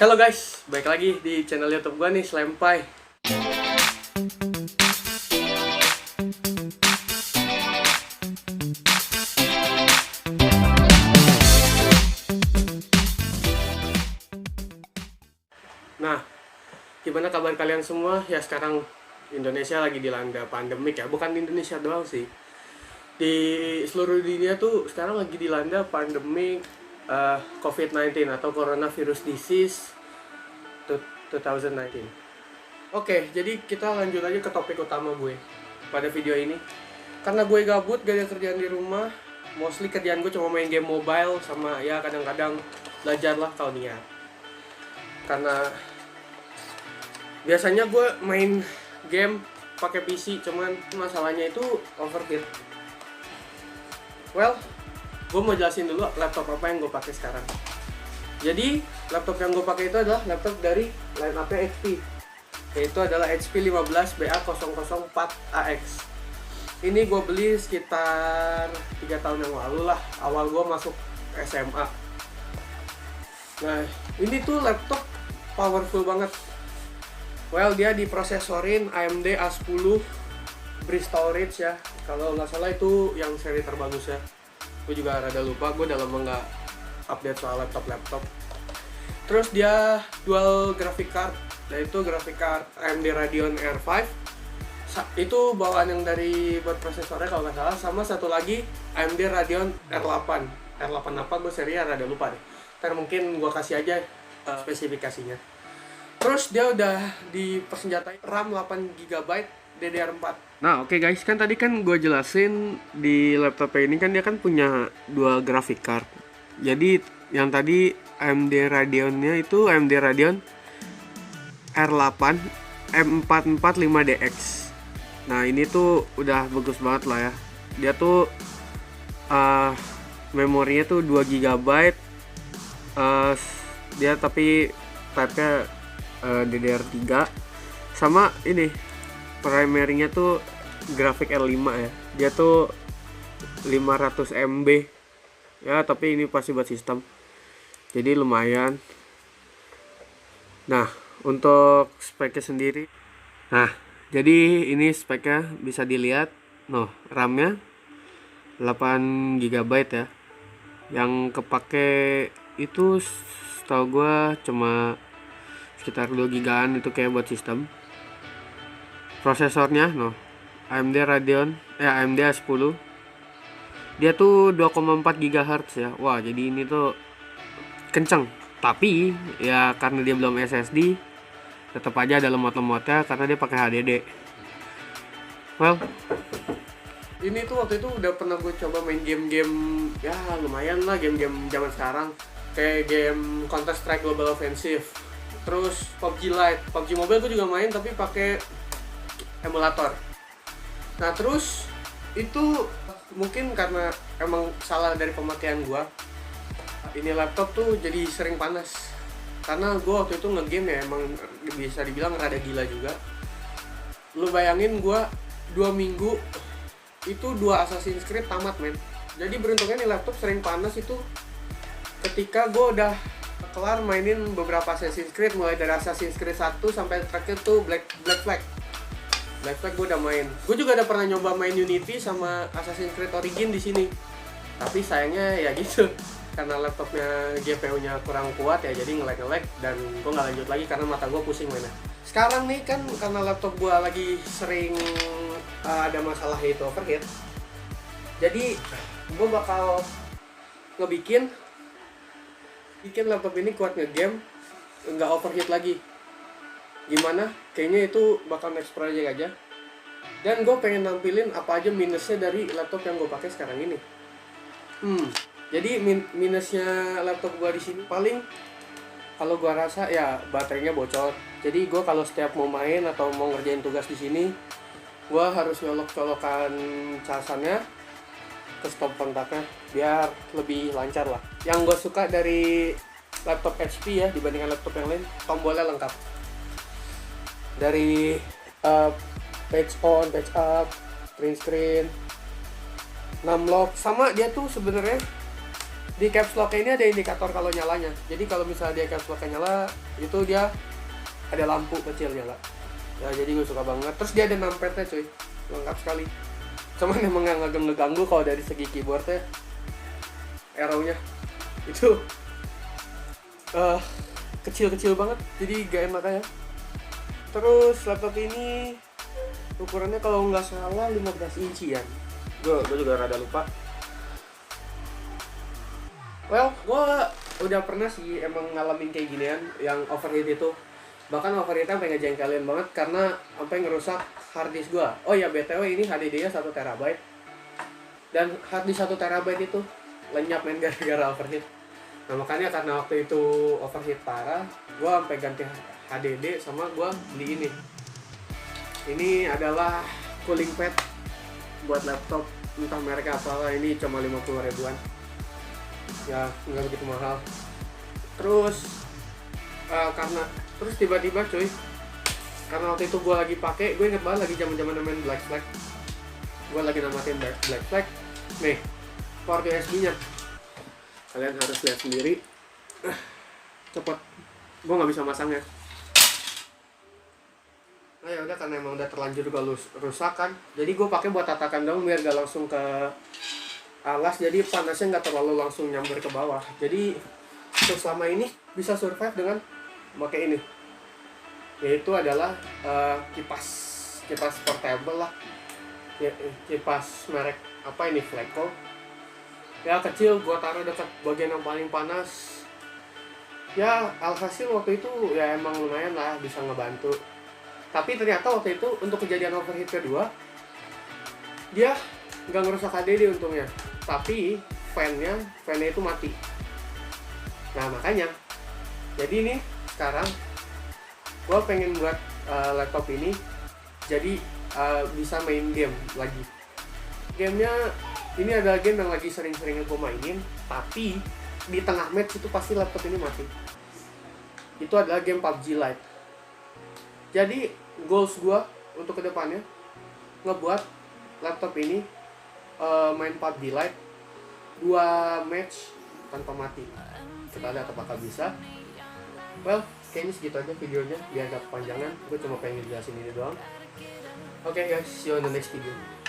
Halo guys, balik lagi di channel YouTube gua nih, Slempai. Nah, gimana kabar kalian semua? Ya sekarang Indonesia lagi dilanda pandemik ya, bukan di Indonesia doang sih. Di seluruh dunia tuh sekarang lagi dilanda pandemik COVID-19 atau Coronavirus Disease 2019. Oke, jadi kita lanjut aja ke topik utama gue pada video ini. Karena gue gabut, gak ada kerjaan di rumah, mostly kerjaan gue cuma main game mobile sama ya kadang-kadang belajar lah kalau niat. Karena biasanya gue main game pakai PC, cuman masalahnya itu overheat. Well, gue mau jelasin dulu laptop apa yang gue pakai sekarang. Jadi laptop yang gue pakai itu adalah laptop dari line up HP, yaitu adalah HP 15BA004AX. Ini gue beli sekitar 3 tahun yang lalu lah, awal gue masuk SMA. Nah, ini tuh laptop powerful banget. Well, dia diprosesorin AMD A10 Bridge Storage ya. Kalau nggak salah itu yang seri terbagus ya. Gue juga rada lupa, gue udah lama nggak update soal laptop. Terus dia dual graphic card, yaitu graphic card AMD Radeon R5. Itu bawaan yang dari buat prosesornya kalau nggak salah, sama satu lagi AMD Radeon R8 apa, gue serinya rada lupa deh. Ntar mungkin gue kasih aja spesifikasinya. Terus dia udah dipersenjatai RAM 8GB DDR4. Nah oke guys, kan tadi kan gue jelasin di laptop ini kan dia kan punya dua graphic card. Jadi yang tadi AMD Radeon-nya itu AMD Radeon R8 M445DX. Nah ini tuh udah bagus banget lah ya. Dia tuh memorinya tuh 2GB, dia tapi type-nya DDR3. Sama ini primary-nya tuh grafik R5 ya. Dia tuh 500 MB ya, tapi ini pasti buat sistem, jadi lumayan. Nah untuk speknya sendiri, nah jadi ini speknya bisa dilihat. Noh, RAM-nya 8GB ya. Yang kepake itu setahu gue cuma sekitar 2GB, itu kayak buat sistem. Prosesornya noh AMD Radeon AMD A10. Dia tuh 2,4 GHz ya. Wah, jadi ini tuh kenceng. Tapi ya karena dia belum SSD, tetap aja ada lemot-lemotnya karena dia pakai HDD. Well, ini tuh waktu itu udah pernah gue coba main game-game ya lumayan lah, game-game zaman sekarang kayak game Counter Strike Global Offensive, terus PUBG Lite, PUBG Mobile gue juga main tapi pakai emulator. Nah terus itu mungkin karena emang salah dari pemakaian gue, ini laptop tuh jadi sering panas. Karena gue waktu itu ngegame ya emang bisa dibilang rada gila juga. Lu bayangin gue 2 minggu itu 2 Assassin's Creed tamat men. Jadi beruntungnya nih laptop sering panas itu ketika gue udah kelar mainin beberapa Assassin's Creed, mulai dari Assassin's Creed 1 sampai terakhir tuh Black Flag gue udah main. Gue juga udah pernah nyoba main Unity sama Assassin's Creed Origin di sini. Tapi sayangnya ya gitu, karena laptopnya GPU-nya kurang kuat ya, jadi nge-lag dan gue nggak lanjut lagi karena mata gue pusing mainnya. Sekarang nih kan karena laptop gue lagi sering ada masalah yaitu overheat. Jadi gue bakal bikin laptop ini kuat nge-game, nggak overheat lagi. Gimana? Kayaknya itu bakal next project aja. Dan gue pengen nampilin apa aja minusnya dari laptop yang gue pakai sekarang ini. Jadi minusnya laptop gue di sini paling kalau gue rasa ya baterainya bocor. Jadi gue kalau setiap mau main atau mau ngerjain tugas di sini, gue harus colok-colokan casannya ke stop kontaknya biar lebih lancar lah. Yang gue suka dari laptop HP ya dibandingkan laptop yang lain, tombolnya lengkap. Dari page on, page up, print screen, numlock, sama dia tuh sebenarnya Di caps lock ini ada indikator kalau nyalanya. Jadi kalau misalnya dia caps lock nyala, itu dia ada lampu kecil nyala. Ya jadi gue suka banget. Terus dia ada numpadnya cuy, lengkap sekali. Cuman emang nggak ngeganggu kalau dari segi keyboardnya, arrow-nya itu kecil-kecil banget, jadi gak enak ya. Terus laptop ini ukurannya kalau nggak salah 15 inchian. Gue juga rada lupa. Well, gue udah pernah sih emang ngalamin kayak ginian yang overheat itu. Bahkan overheatnya sampai ngejengkelin banget karena sampai ngerusak harddisk gue. Oh ya, BTW ini HDD-nya 1 TB. Dan harddisk 1 TB itu lenyap main gara-gara overheat. Nah makanya karena waktu itu overheat parah, gue sampai ganti HDD sama gue beli ini. Ini adalah cooling pad buat laptop, entah mereknya apalah, ini cuma 50 ribuan. Ya nggak begitu mahal. Terus terus tiba-tiba cuy, karena waktu itu gue lagi pakai, gue inget banget lagi zaman main Black Flag. Gue lagi namatin Black Flag. Nih, port USB-nya. Kalian harus lihat sendiri. Cepet, gue nggak bisa masangnya. Nah ya udah, karena emang udah terlanjur gue rusak kan. Jadi gue pakai buat tatakan dong biar gak langsung ke alas. Jadi panasnya nggak terlalu langsung nyamber ke bawah. Jadi untuk selama ini bisa survive dengan pakai ini. Yaitu adalah kipas portable lah. Ya, kipas merek apa ini, Fleco. Ya kecil, gue taruh dekat bagian yang paling panas. Ya alhasil waktu itu ya emang lumayan lah, bisa ngebantu. Tapi ternyata waktu itu untuk kejadian overheat kedua, dia nggak ngerusak HDD untungnya, tapi fan-nya itu mati. Nah makanya, jadi ini sekarang gue pengen buat laptop ini jadi bisa main game lagi. Gamenya ini adalah game yang lagi sering-seringnya gue mainin, tapi di tengah match itu pasti laptop ini mati. Itu adalah game PUBG Lite. Jadi goals gue untuk kedepannya ngebuat laptop ini main PUBG Lite 2 match tanpa mati. Kita lihat apakah bisa. Well, kayaknya segitu aja videonya biar gak kepanjangan. Gue cuma pengen jelasin ini doang. Oke guys, see you on the next video.